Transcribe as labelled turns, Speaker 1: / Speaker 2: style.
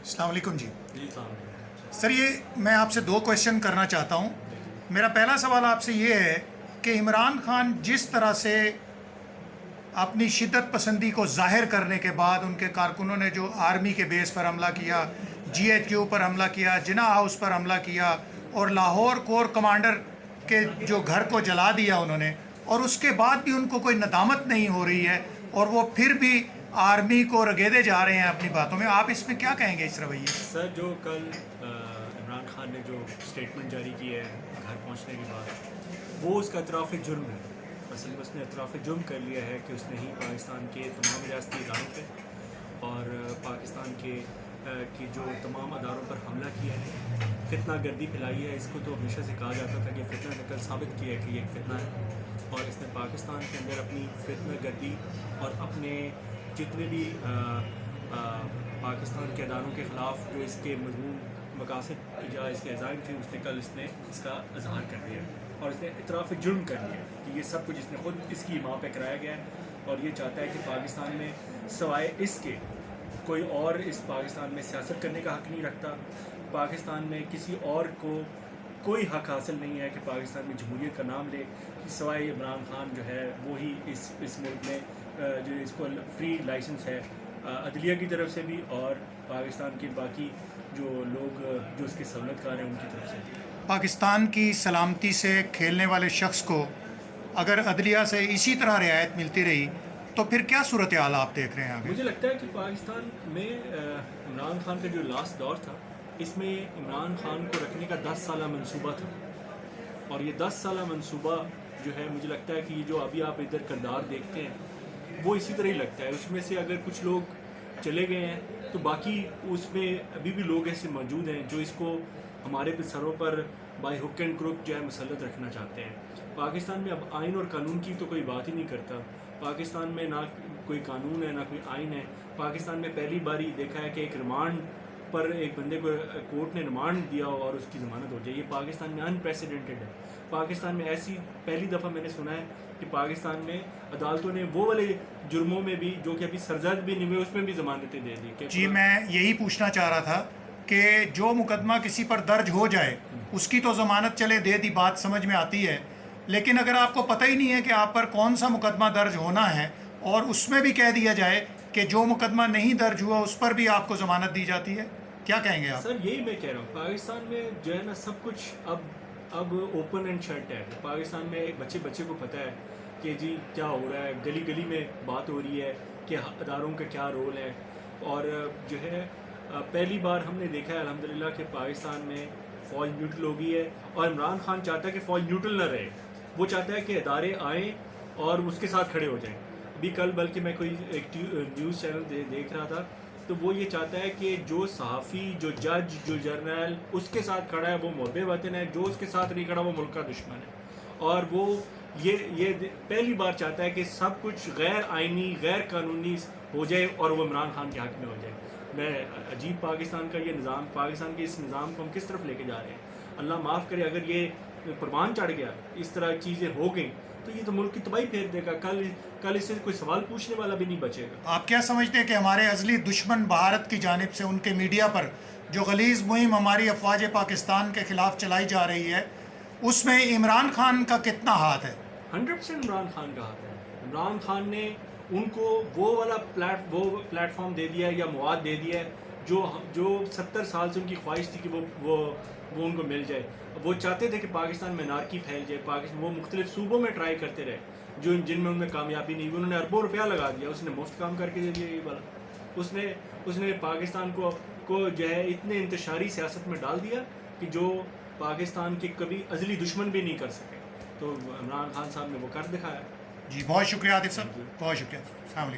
Speaker 1: السلام علیکم جی
Speaker 2: السلام علیکم
Speaker 1: سر، یہ میں آپ سے دو کویشچن کرنا چاہتا ہوں. میرا پہلا سوال آپ سے یہ ہے کہ عمران خان جس طرح سے اپنی شدت پسندی کو ظاہر کرنے کے بعد ان کے کارکنوں نے جو آرمی کے بیس پر حملہ کیا، جی ایچ کیو پر حملہ کیا، جناح ہاؤس پر حملہ کیا اور لاہور کور کمانڈر کے جو گھر کو جلا دیا انہوں نے، اور اس کے بعد بھی ان کو کوئی ندامت نہیں ہو رہی ہے اور وہ پھر بھی آرمی کو رگیدے جا رہے ہیں اپنی باتوں میں، آپ اس میں کیا کہیں گے اس رویے؟
Speaker 2: سر، جو کل عمران خان نے جو اسٹیٹمنٹ جاری کی ہے گھر پہنچنے کے بعد، وہ اس کا اعتراف جرم ہے. اصل میں اس نے اعتراف جرم کر لیا ہے کہ اس نے ہی پاکستان کے تمام ریاستی اداروں پہ اور پاکستان کے جو تمام اداروں پر حملہ کیا ہے، فتنہ گردی پھیلائی ہے. اس کو تو ہمیشہ سے کہا جاتا تھا کہ فتنہ نے کل ثابت کیا ہے کہ یہ ایک فتنہ ہے، اور اس نے پاکستان کے اندر اپنی فتنہ گردی اور اپنے جتنے بھی پاکستان کے اداروں کے خلاف جو اس کے مضمون مقاصد یا اس کے عزائم تھے، اس نے اس کا اظہار کر دیا اور اس نے اعتراف جرم کر دیا کہ یہ سب کچھ اس نے خود اس کی ماں پہ کرایا گیا ہے، اور یہ چاہتا ہے کہ پاکستان میں سوائے اس کے کوئی اور اس پاکستان میں سیاست کرنے کا حق نہیں رکھتا. پاکستان میں کسی اور کو کوئی حق حاصل نہیں ہے کہ پاکستان میں جمہوریت کا نام لے، سوائے عمران خان جو ہے وہی اس ملک میں جو اس کو فری لائسنس ہے عدلیہ کی طرف سے بھی اور پاکستان کے باقی جو لوگ جو اس کے سہولت کار ہیں ان کی طرف سے بھی.
Speaker 1: پاکستان کی سلامتی سے کھیلنے والے شخص کو اگر عدلیہ سے اسی طرح رعایت ملتی رہی تو پھر کیا صورتحال آپ دیکھ رہے ہیں آگے؟
Speaker 2: مجھے لگتا ہے کہ پاکستان میں عمران خان کا جو لاسٹ دور تھا، اس میں عمران خان کو رکھنے کا 10 سالہ منصوبہ تھا، اور یہ 10 سالہ منصوبہ جو ہے مجھے لگتا ہے کہ یہ جو ابھی آپ ادھر کردار دیکھتے ہیں وہ اسی طرح ہی لگتا ہے. اس میں سے اگر کچھ لوگ چلے گئے ہیں تو باقی اس میں ابھی بھی لوگ ایسے موجود ہیں جو اس کو ہمارے سروں پر بائی ہک اینڈ کروک جو ہے مسلط رکھنا چاہتے ہیں. پاکستان میں اب آئین اور قانون کی تو کوئی بات ہی نہیں کرتا. پاکستان میں نہ کوئی قانون ہے نہ کوئی آئین ہے. پاکستان میں پہلی باری دیکھا ہے کہ ایک ریمانڈ پر ایک بندے کو کورٹ نے ریمانڈ دیا اور اس کی ضمانت ہو جائے. یہ پاکستان میں انپریسیڈنٹڈ ہے. پاکستان میں ایسی پہلی دفعہ میں نے سنا ہے کہ پاکستان میں عدالتوں نے وہ والے جرموں میں بھی جو کہ ابھی سرزد بھی نہیں ہوئے اس میں بھی ضمانتیں دے دی.
Speaker 1: جی، میں یہی پوچھنا چاہ رہا تھا کہ جو مقدمہ کسی پر درج ہو جائے اس کی تو ضمانت چلے دے دی، بات سمجھ میں آتی ہے، لیکن اگر آپ کو پتہ ہی نہیں ہے کہ آپ پر کون سا مقدمہ درج ہونا ہے اور اس میں بھی کہہ دیا جائے کہ جو مقدمہ نہیں درج ہوا اس پر بھی آپ کو ضمانت دی جاتی ہے، کیا کہیں گے آپ؟
Speaker 2: سر، یہی میں کہہ رہا ہوں، پاکستان میں جو ہے نا سب کچھ اب اوپن اینڈ شٹ ہے. پاکستان میں بچے کو پتہ ہے کہ جی کیا ہو رہا ہے، گلی گلی میں بات ہو رہی ہے کہ اداروں کا کیا رول ہے. اور جو ہے پہلی بار ہم نے دیکھا ہے الحمدللہ کہ پاکستان میں فوج نیوٹرل ہو گئی ہے، اور عمران خان چاہتا ہے کہ فوج نیوٹرل نہ رہے. وہ چاہتا ہے کہ ادارے آئیں اور اس کے ساتھ کھڑے ہو جائیں. ابھی کل بلکہ میں کوئی ایک نیوز چینل دیکھ رہا تھا تو وہ یہ چاہتا ہے کہ جو صحافی، جو جج، جو جرنیل اس کے ساتھ کھڑا ہے وہ محب وطن ہے، جو اس کے ساتھ نہیں کھڑا وہ ملک کا دشمن ہے. اور وہ یہ پہلی بار چاہتا ہے کہ سب کچھ غیر آئینی، غیر قانونی ہو جائے اور وہ عمران خان کے حق میں ہو جائے. میں عجیب پاکستان کا یہ نظام، پاکستان کے اس نظام کو ہم کس طرف لے کے جا رہے ہیں. اللہ معاف کرے اگر یہ پروان چڑھ گیا، اس طرح چیزیں ہو گئیں تو یہ تو ملک کی تباہی پھیر دے گا. کل اس سے کوئی سوال پوچھنے والا بھی نہیں بچے گا.
Speaker 1: آپ کیا سمجھتے ہیں کہ ہمارے ازلی دشمن بھارت کی جانب سے ان کے میڈیا پر جو غلیظ مہم ہماری افواج پاکستان کے خلاف چلائی جا رہی ہے اس میں عمران خان کا کتنا ہاتھ ہے؟
Speaker 2: 100% عمران خان کا ہاتھ ہے. عمران خان نے ان کو وہ والا پلیٹ فارم دے دیا ہے یا مواد دے دیا ہے جو 70 سال سے ان کی خواہش تھی کہ وہ ان کو مل جائے. وہ چاہتے تھے کہ پاکستان میں انارکی پھیل جائے. وہ مختلف صوبوں میں ٹرائی کرتے رہے جن میں ان میں کامیابی نہیں ہوئی. انہوں نے اربوں روپیہ لگا دیا، اس نے مفت کام کر کے دے دیا. یہ والا اس نے پاکستان کو جو ہے اتنے انتشاری سیاست میں ڈال دیا کہ جو پاکستان کے کبھی ازلی دشمن بھی نہیں کر سکے. تو عمران خان صاحب نے وہ کر دکھایا.
Speaker 1: جی، بہت شکریہ عاطف صاحب، بہت شکریہ. السلام علیکم.